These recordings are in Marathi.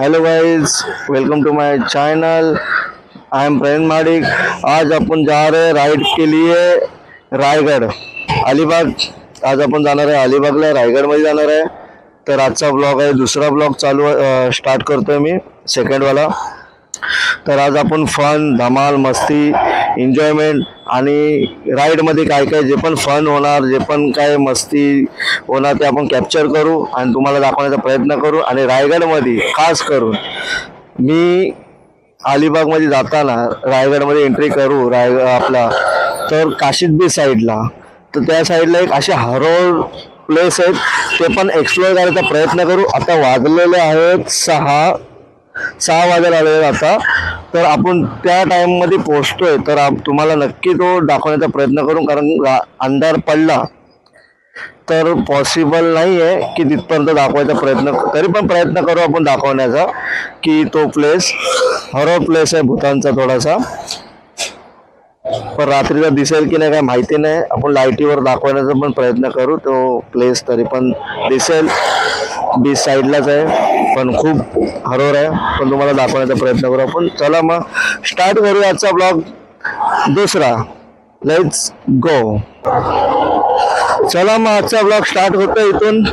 Hello guys, welcome to my channel. I am Praveen Madik. आज अपन जा रहे हैं राइड के लिए रायगड अलिबाग। आज आपण जाणार आहे अलिबागला, रायगडमध्ये जाणार आहे। तर आजचा ब्लॉग आहे, दुसरा ब्लॉग स्टार्ट करतोय मी, सेकंड वाला। तर आज आपण फन, धमाल, मस्ती, एन्जॉयमेंट आणि राईडमध्ये काय काय जे पण फन होणार, जे पण काय मस्ती होणार ते आपण कॅप्चर करू आणि तुम्हाला दाखवण्याचा प्रयत्न करू। आणि रायगडमध्ये खास करून मी अलिबागमध्ये जाताना रायगडमध्ये एंट्री करू आपला तर काशीद बीच साईडला, तर त्या साईडला एक असे हरवळ प्लेस आहेत, ते पण एक्सप्लोअर करायचा प्रयत्न करू। आता वाजलेले आहेत 6 वाजायला आले आता, तर आपण त्या टाइममध्ये पोहोचतोय। तर तुम्हाला नक्की तो दाखवण्याचा प्रयत्न करू, कारण अंधार पडला तर पॉसिबल नाही आहे की तिथपर्यंत दाखवायचा प्रयत्न, तरी पण प्रयत्न करू आपण दाखवण्याचा की तो प्लेस हॉरर प्लेस आहे, भूतांचा थोडासा। पण रात्रीला दिसेल की नाही काय माहिती नाही, आपण लाईटीवर दाखवण्याचा पण प्रयत्न करू। तो प्लेस तरी पण दिसेल, बीच साईडलाच आहे, पण खूप हॉरर आहे, पण तुम्हाला दाखवण्याचा प्रयत्न करू आपण। चला मग स्टार्ट करूया आजचा ब्लॉग दुसरा। Let's go. चला मग आजचा ब्लॉग स्टार्ट होतो इथून।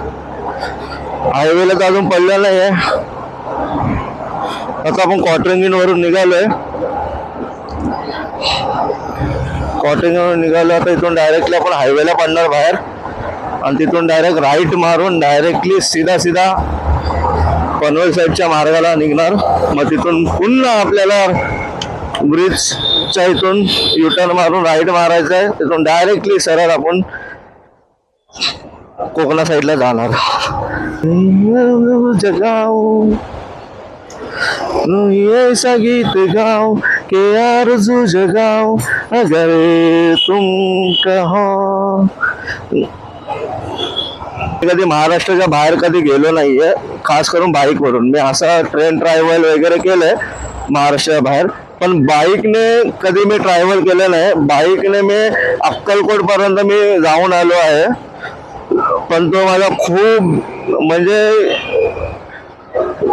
हायवेला तर अजून पडलेला नाही आहे, आता आपण क्वार्टरिंग वरून निघालोय। क्वार्टरिंग निघालो, आता इथून डायरेक्टली आपण हायवेला पडणार बाहेर आणि तिथून डायरेक्ट राईट मारून डायरेक्टली सीधा पनवेल साईडच्या मार्गाला निघणार। मग तिथून पुन्हा आपल्याला ब्रिजच्या इथून युटर्न मारून राईट मारायचं आहे, तिथून डायरेक्टली सरळ आपण कोकणा साईडला जाणार। जगाओ ऐसा गीत गाओ के आरज़ू जगाओ अगर तुम कहो। कधी महाराष्ट्राच्या बाहेर कधी गेलो नाहीये, खास करून बाईक वरून। मी असा ट्रेन ट्रॅव्हल वगैरे केलंय महाराष्ट्राच्या बाहेर, पण बाईकने कधी मी ट्रॅव्हल केलं नाही। बाईकने मी अक्कलकोट पर्यंत मी जाऊन आलो आहे, पण तो माझा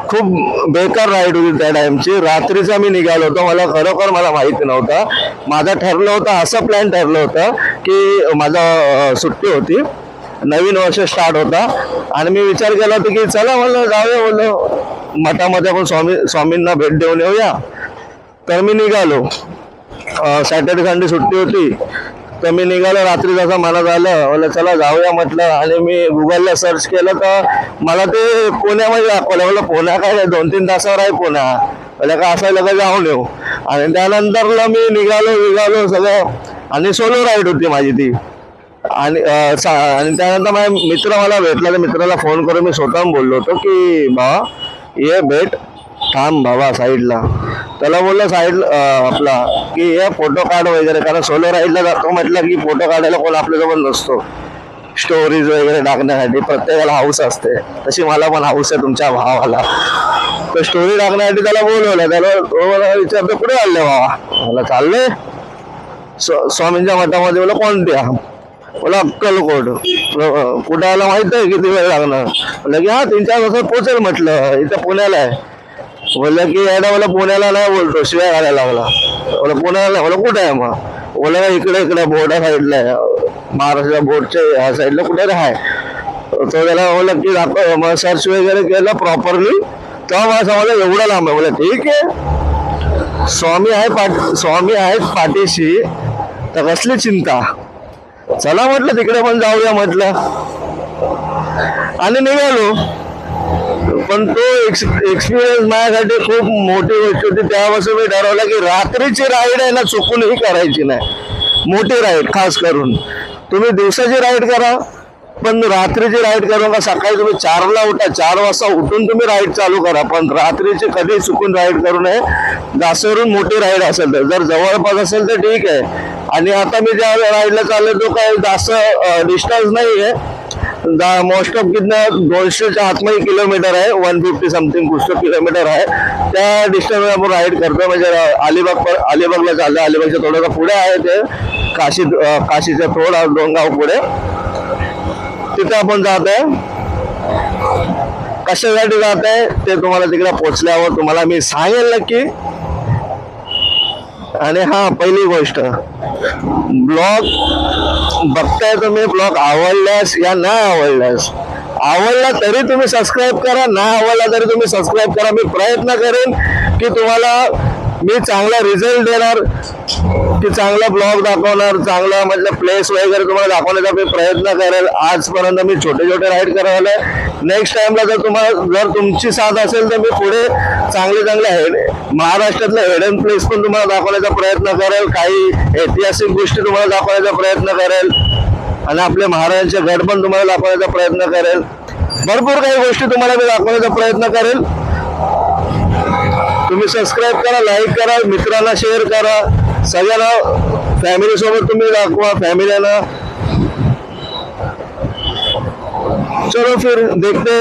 खूप बेकार राईड होती त्या टाइमची। रात्रीचा मी निघालो होतो, मला खरोखर माहिती नव्हता। माझा ठरलं होतं, असं प्लॅन ठरलं होतं की माझा सुट्टी होती, नवीन वर्ष स्टार्ट होता आणि मी विचार केला होता की चला म्हणलं जाऊया, म्हणलं मठामध्ये आपण स्वामींना भेट देऊन येऊया। तर मी निघालो, सॅटर्डे संडे सुट्टी होती, तर मी निघालो। रात्री जसं मनात आलं, म्हणलं चला जाऊया म्हटलं, आणि मी गुगलला सर्च केलं तर मला ते पुण्यामध्ये दाखवलं। म्हणलं पुण्या काय 2-3 तासावर आहे पुण्या, म्हणलं का असं लगा जाऊन येऊ। आणि त्यानंतरला मी निघालो सगळं, आणि सोलो राईड होती माझी ती। आणि त्यानंतर माझा मित्र मला भेटला, तर मित्राला फोन करून मी स्वतः बोललो होतो की बाबा ये भेट, थांब बाबा साईडला। त्याला बोललं साईड आपला की हे फोटो काढ वगैरे, कारण सोलो राईडला जातो म्हटलं की फोटो काढायला कोण आपल्याजवळ नसतो, स्टोरीज वगैरे टाकण्यासाठी प्रत्येकाला हाऊस असते, तशी मला पण हाऊस आहे तुमच्या भावाला। तर स्टोरी टाकण्यासाठी त्याला बोलवलं, तो मला विचारतो कुठे चालले बाबा, मला चाललंय स्वामींच्या मठामध्ये। बोला कोणत्या, बोला अक्कलकोट। कुठे आला माहित आहे किती वेळ लागणार, बोला की हा 3-4 तासात पोहोचेल म्हटलं, इथं पुण्याला आहे। बोललं की यायला, मला पुण्याला नाही बोलतो, शिवाय घालायला लागला। बोला पुण्याला नाही, बोला कुठे आहे मग, बोला इकडे बोर्डा साईडला आहे, महाराष्ट्र बोर्डच्या ह्या साईडला कुठे आहे। तो त्याला बोलला की दाखव, मग सर्च वगैरे केलं प्रॉपरली, तेव्हा मला समजलं एवढं लांब आहे। बोला ठीक आहे, स्वामी आहेत पाठीशी, तर कसली चिंता, चला म्हटलं तिकडे पण जाऊया म्हटलं, आणि निघालो। पण तो एक्सपिरियन्स माझ्यासाठी खूप मोठी गोष्ट होती। त्यापासून मी ठरवलं की रात्रीची राईड आहे ना चुकूनही करायची नाही, मोठी राईड खास करून। तुम्ही दिवसाची राईड करा, पण रात्रीची राईड करू नका। सकाळी तुम्ही 4ला उठा, 4 वाजता उठून तुम्ही राईड चालू करा, पण रात्रीची कधी चुकून राईड करू नये, जास्त करून मोठी राईड असेल तर। जर जवळपास असेल तर ठीक आहे। आणि आता मी ज्या राईडला चाललो तो काही जास्त डिस्टन्स नाही आहे, मोस्ट ऑफ कितना 200च्या आतमध्ये किलोमीटर आहे, 150 समथिंग कुछ किलोमीटर आहे। त्या डिस्टन्सवर आपण राईड करतो, म्हणजे अलिबागला चाललो। अलिबागच्या थोडंसं पुढे आहे ते काशीच्या थोडा 2 गाव पुढे, तिथे आपण जात आहे। कशासाठी जात आहे ते तुम्हाला तिकडे पोहोचल्यावर तुम्हाला मी सांगेल नक्की. आणि हा पहिली गोष्ट, ब्लॉग बघताय तुम्ही, ब्लॉग आवडल्यास या नाही आवडल्यास, आवडला तरी तुम्ही सबस्क्राईब करा, नाही आवडला तरी तुम्ही सबस्क्राईब करा. मी प्रयत्न करेन की तुम्हाला मी चांगला रिझल्ट देणार, की चांगला ब्लॉग दाखवणार, चांगला मतलब प्लेस वगैरे तुम्हाला दाखवण्याचा मी प्रयत्न करेल. आजपर्यंत मी छोटे छोटे राईड करायला, नेक्स्ट टाइमला जर तुम्हाला जर तुमची साथ असेल तर मी पुढे चांगले चांगले महाराष्ट्रातले हिडन प्लेस पण तुम्हाला दाखवण्याचा प्रयत्न करेल, काही ऐतिहासिक गोष्टी तुम्हाला दाखवण्याचा प्रयत्न करेल आणि आपले महाराजांचे गड पण तुम्हाला दाखवण्याचा प्रयत्न करेल. भरपूर काही गोष्टी तुम्हाला मी दाखवण्याचा प्रयत्न करेल. तुम्ही सबस्क्राईब करा, लाईक करा, मित्रांना शेअर करा, सगळ्यांना फॅमिली सोबत तुम्ही दाखवा, फॅमिलीला. चलो फिर देखते